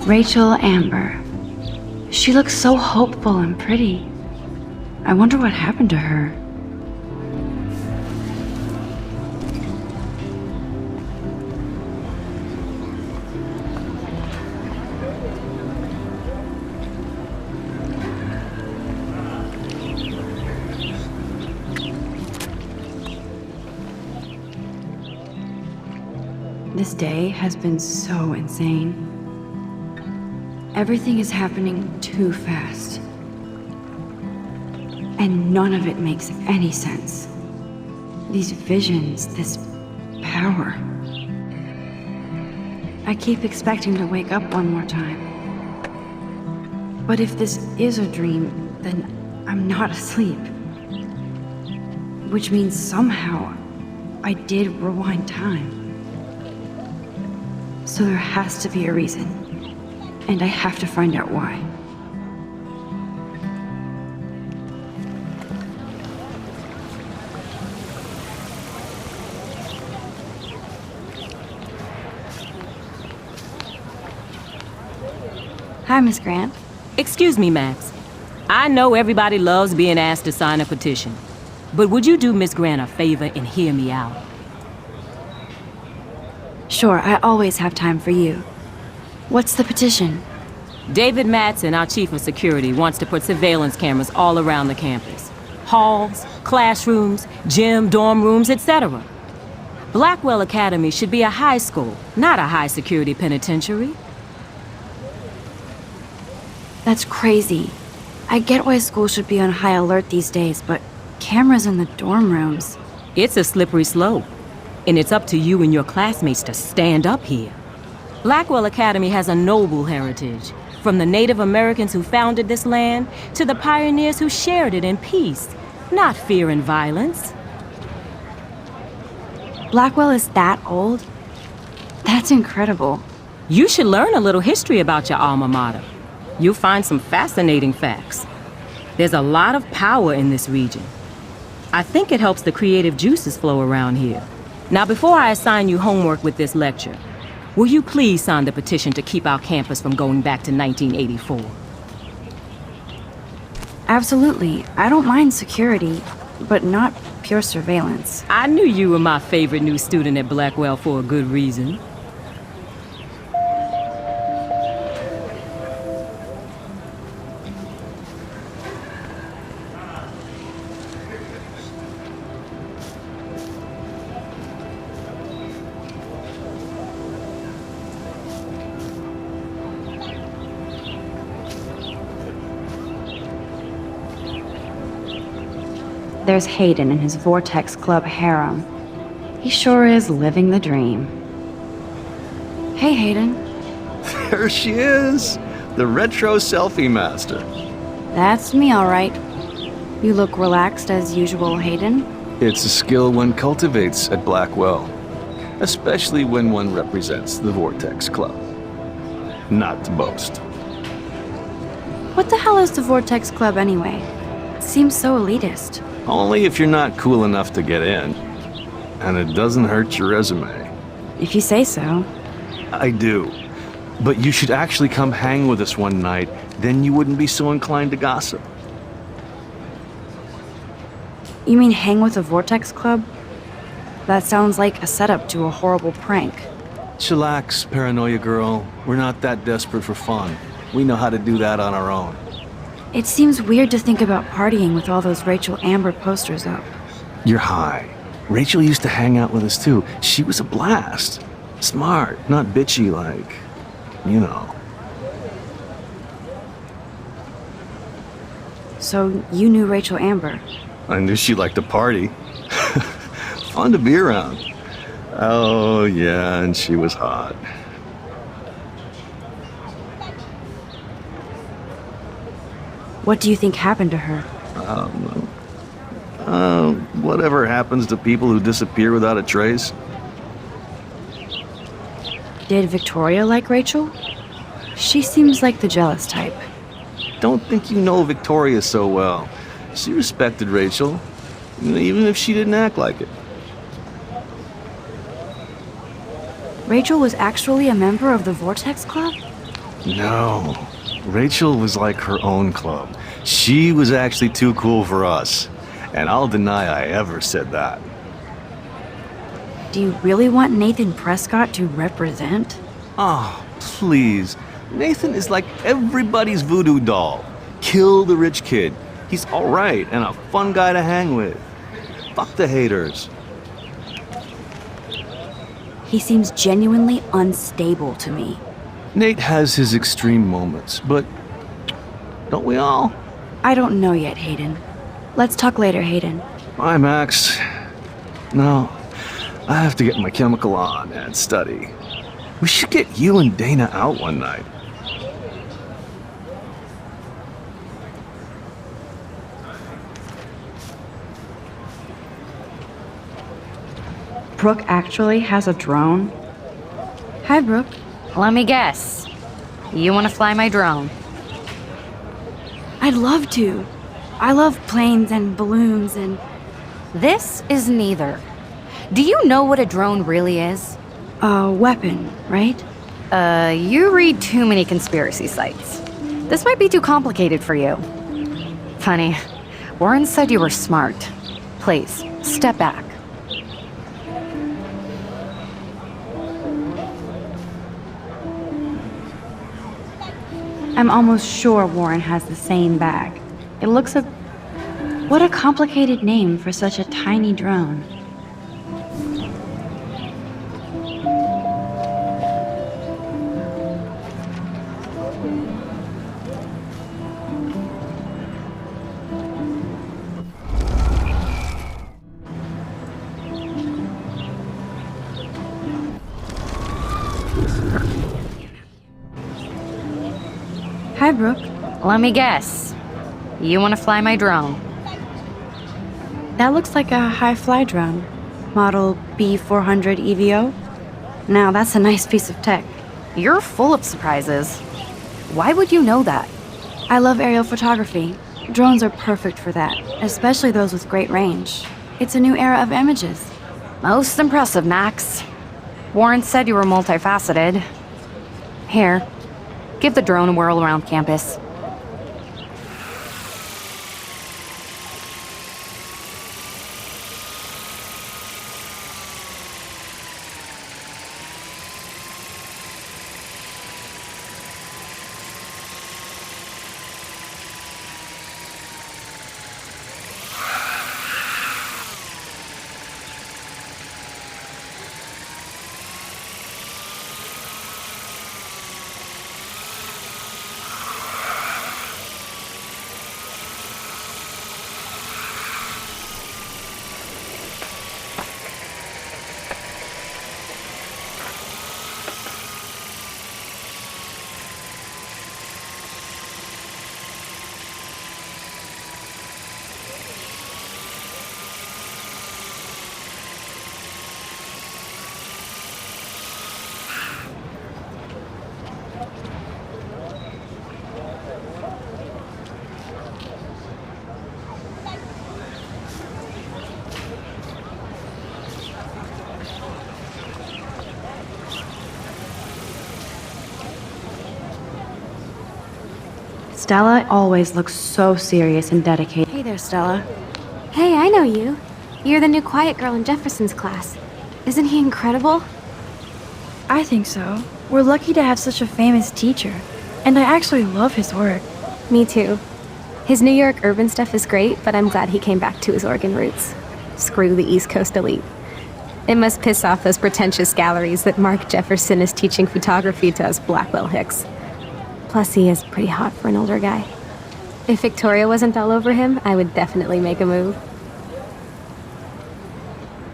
Rachel Amber. She looks so hopeful and pretty. I wonder what happened to her. This day has been so insane. Everything is happening too fast. And none of it makes any sense. These visions, this power. I keep expecting to wake up one more time. But if this is a dream, then I'm not asleep. Which means somehow I did rewind time. So there has to be a reason. And I have to find out why. Hi, Miss Grant. Excuse me, Max. I know everybody loves being asked to sign a petition. But would you do Miss Grant a favor and hear me out? Sure, I always have time for you. What's the petition? David Madsen, our chief of security, wants to put surveillance cameras all around the campus. Halls, classrooms, gym, dorm rooms, etc. Blackwell Academy should be a high school, not a high-security penitentiary. That's crazy. I get why schools should be on high alert these days, but cameras in the dorm rooms... It's a slippery slope, and it's up to you and your classmates to stand up here. Blackwell Academy has a noble heritage, from the Native Americans who founded this land to the pioneers who shared it in peace, not fear and violence. Blackwell is that old? That's incredible. You should learn a little history about your alma mater. You'll find some fascinating facts. There's a lot of power in this region. I think it helps the creative juices flow around here. Now, before I assign you homework with this lecture, will you please sign the petition to keep our campus from going back to 1984? Absolutely. I don't mind security, but not pure surveillance. I knew you were my favorite new student at Blackwell for a good reason. There's Hayden in his Vortex Club harem. He sure is living the dream. Hey, Hayden. There she is, the retro selfie master. That's me, all right. You look relaxed as usual, Hayden. It's a skill one cultivates at Blackwell, especially when one represents the Vortex Club. Not to boast. What the hell is the Vortex Club anyway? It seems so elitist. Only if you're not cool enough to get in. And it doesn't hurt your resume. If you say so. I do. But you should actually come hang with us one night, then you wouldn't be so inclined to gossip. You mean hang with the Vortex Club? That sounds like a setup to a horrible prank. Chillax, paranoia girl. We're not that desperate for fun. We know how to do that on our own. It seems weird to think about partying with all those Rachel Amber posters up. You're high. Rachel used to hang out with us too. She was a blast. Smart, not bitchy like, you know. So you knew Rachel Amber? I knew she liked to party. Fun to be around. Oh yeah, and she was hot. What do you think happened to her? Whatever happens to people who disappear without a trace? Did Victoria like Rachel? She seems like the jealous type. Don't think you know Victoria so well. She respected Rachel, even if she didn't act like it. Rachel was actually a member of the Vortex Club? No. Rachel was like her own club. She was actually too cool for us. And I'll deny I ever said that. Do you really want Nathan Prescott to represent? Oh, please. Nathan is like everybody's voodoo doll. Kill the rich kid. He's alright and a fun guy to hang with. Fuck the haters. He seems genuinely unstable to me. Nate has his extreme moments, but don't we all? I don't know yet, Hayden. Let's talk later, Hayden. Bye, Max. No, I have to get my chemical on and study. We should get you and Dana out one night. Brooke actually has a drone? Hi, Brooke. Let me guess. You want to fly my drone? I'd love to. I love planes and balloons and... This is neither. Do you know what a drone really is? a weapon, right? You read too many conspiracy sites. This might be too complicated for you. Funny, Warren said you were smart. Please, step back. I'm almost sure Warren has the same bag. It looks a... What a complicated name for such a tiny drone. Hi, Brooke. Let me guess. You want to fly my drone? That looks like a high-fly drone. Model B400 EVO. Now, that's a nice piece of tech. You're full of surprises. Why would you know that? I love aerial photography. Drones are perfect for that, especially those with great range. It's a new era of images. Most impressive, Max. Warren said you were multifaceted. Here, give the drone a whirl around campus. Stella always looks so serious and dedicated. Hey there, Stella. Hey, I know you. You're the new quiet girl in Jefferson's class. Isn't he incredible? I think so. We're lucky to have such a famous teacher. And I actually love his work. Me too. His New York urban stuff is great, but I'm glad he came back to his Oregon roots. Screw the East Coast elite. It must piss off those pretentious galleries that Mark Jefferson is teaching photography to us Blackwell hicks. Plus, he is pretty hot for an older guy. If Victoria wasn't all over him, I would definitely make a move.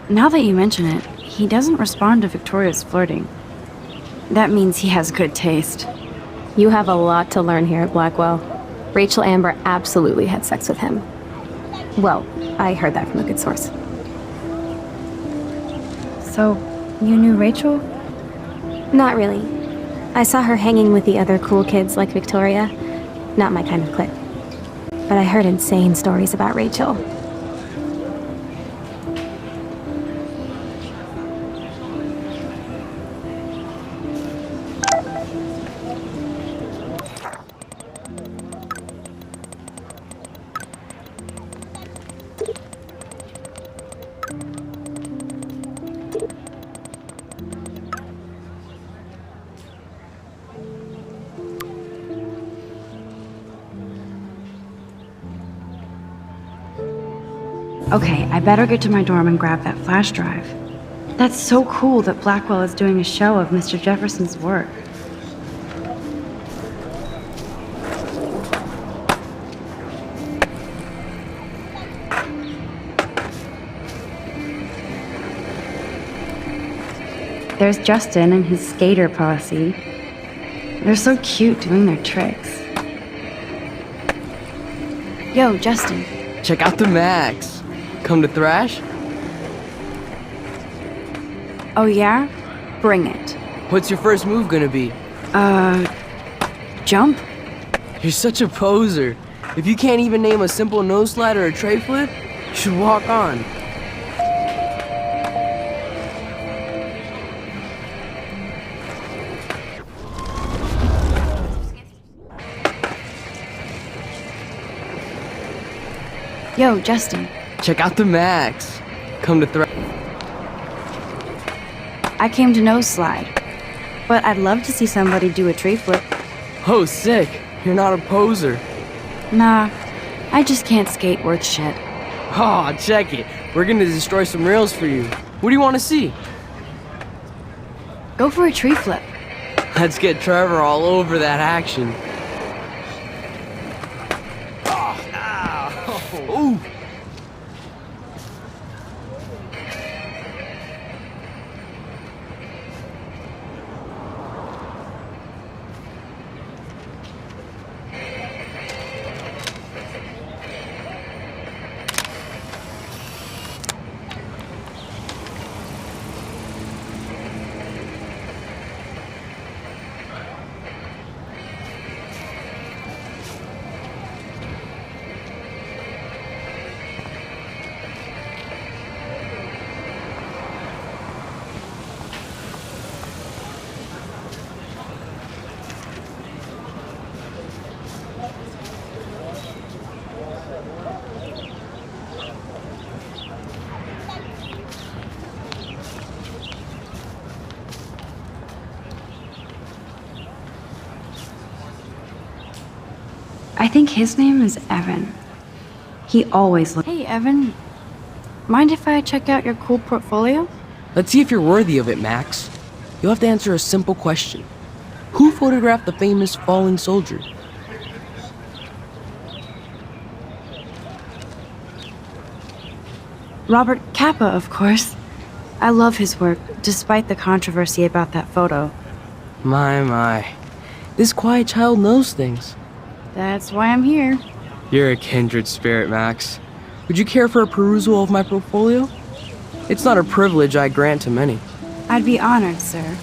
Now that you mention it, he doesn't respond to Victoria's flirting. That means he has good taste. You have a lot to learn here at Blackwell. Rachel Amber absolutely had sex with him. Well, I heard that from a good source. So, you knew Rachel? Not really. I saw her hanging with the other cool kids like Victoria. Not my kind of clique. But I heard insane stories about Rachel. Okay, I better get to my dorm and grab that flash drive. That's so cool that Blackwell is doing a show of Mr. Jefferson's work. There's Justin and his skater posse. They're so cute doing their tricks. Yo, Justin. Check out the Max. Come to thrash? Oh yeah? Bring it. What's your first move gonna be? Jump? You're such a poser. If you can't even name a simple nose slide or a tray flip, you should walk on. Yo, Justin. Check out the Max. Come to thrash. I came to nose slide, but I'd love to see somebody do a tree flip. Oh, sick. You're not a poser. Nah, I just can't skate worth shit. Aw, check it. We're gonna destroy some rails for you. What do you want to see? Go for a tree flip. Let's get Trevor all over that action. Ooh. I think his name is Evan. He always looks. Hey, Evan. Mind if I check out your cool portfolio? Let's see if you're worthy of it, Max. You'll have to answer a simple question. Who photographed the famous fallen soldier? Robert Capa, of course. I love his work, despite the controversy about that photo. My. This quiet child knows things. That's why I'm here. You're a kindred spirit, Max. Would you care for a perusal of my portfolio? It's not a privilege I grant to many. I'd be honored, sir.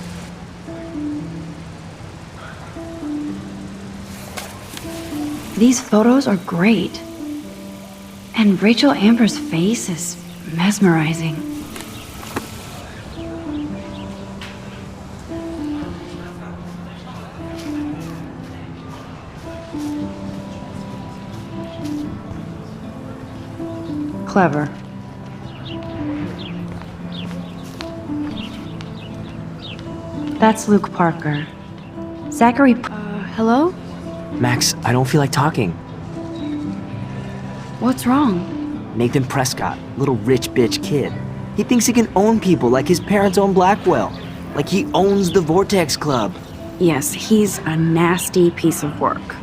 These photos are great. And Rachel Amber's face is mesmerizing. Clever. That's Luke Parker. Zachary, hello? Max, I don't feel like talking. What's wrong? Nathan Prescott, little rich bitch kid. He thinks he can own people like his parents own Blackwell. Like he owns the Vortex Club. Yes, he's a nasty piece of work.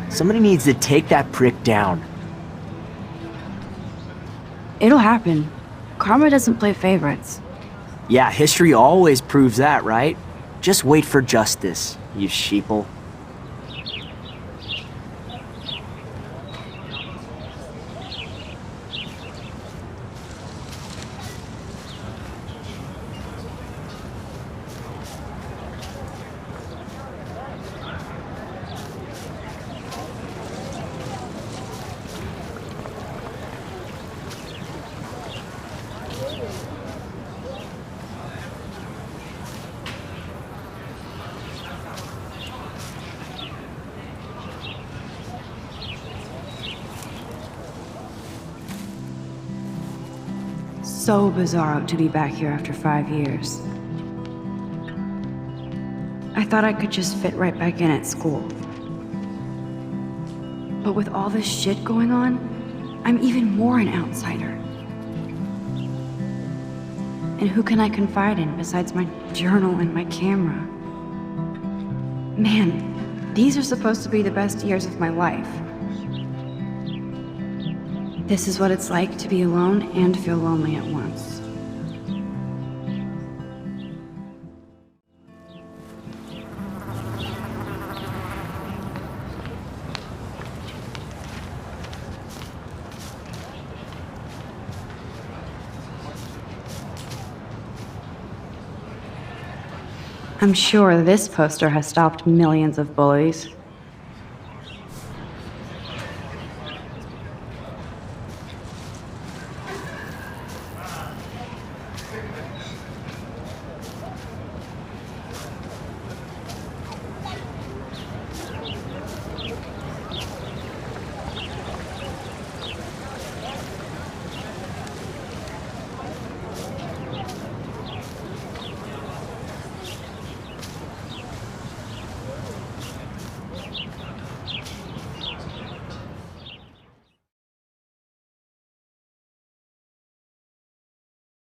Somebody needs to take that prick down. It'll happen. Karma doesn't play favorites. Yeah, history always proves that, right? Just wait for justice, you sheeple. so bizarro to be back here after 5 years. I thought I could just fit right back in at school. But with all this shit going on, I'm even more an outsider. And who can I confide in besides my journal and my camera? Man, these are supposed to be the best years of my life. This is what it's like to be alone and feel lonely at once. I'm sure this poster has stopped millions of bullies.